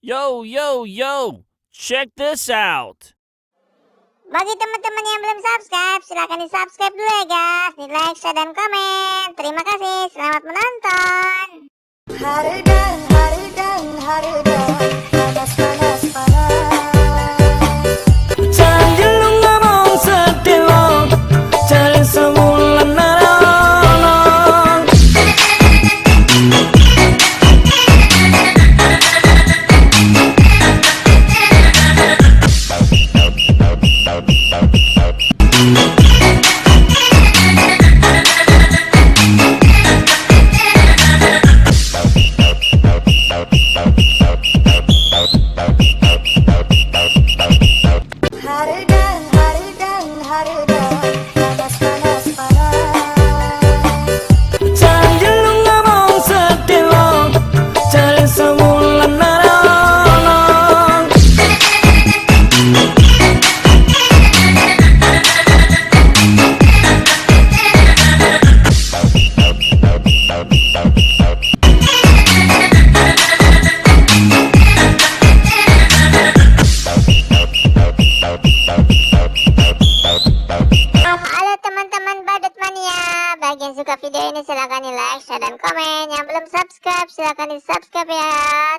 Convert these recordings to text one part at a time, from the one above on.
Yo, yo, yo, check this out. Bagi teman-teman yang belum subscribe, silahkan di-subscribe dulu ya guys. Di like, share, dan komen. Terima kasih, selamat menonton. Harudan, harudan, harudan, panas, panas, panas. Jangan lu ngomong sedih lo, cari sebulan narong. Harudan, harudan, harudan, panas, panas, panas. Jangan lu ngomong sedih lo, cari sebulan narong. Halo teman-teman Badut Mania. Bagi yang suka video ini silahkan di like, share, dan komen. Yang belum subscribe silahkan di subscribe ya.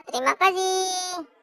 Terima kasih.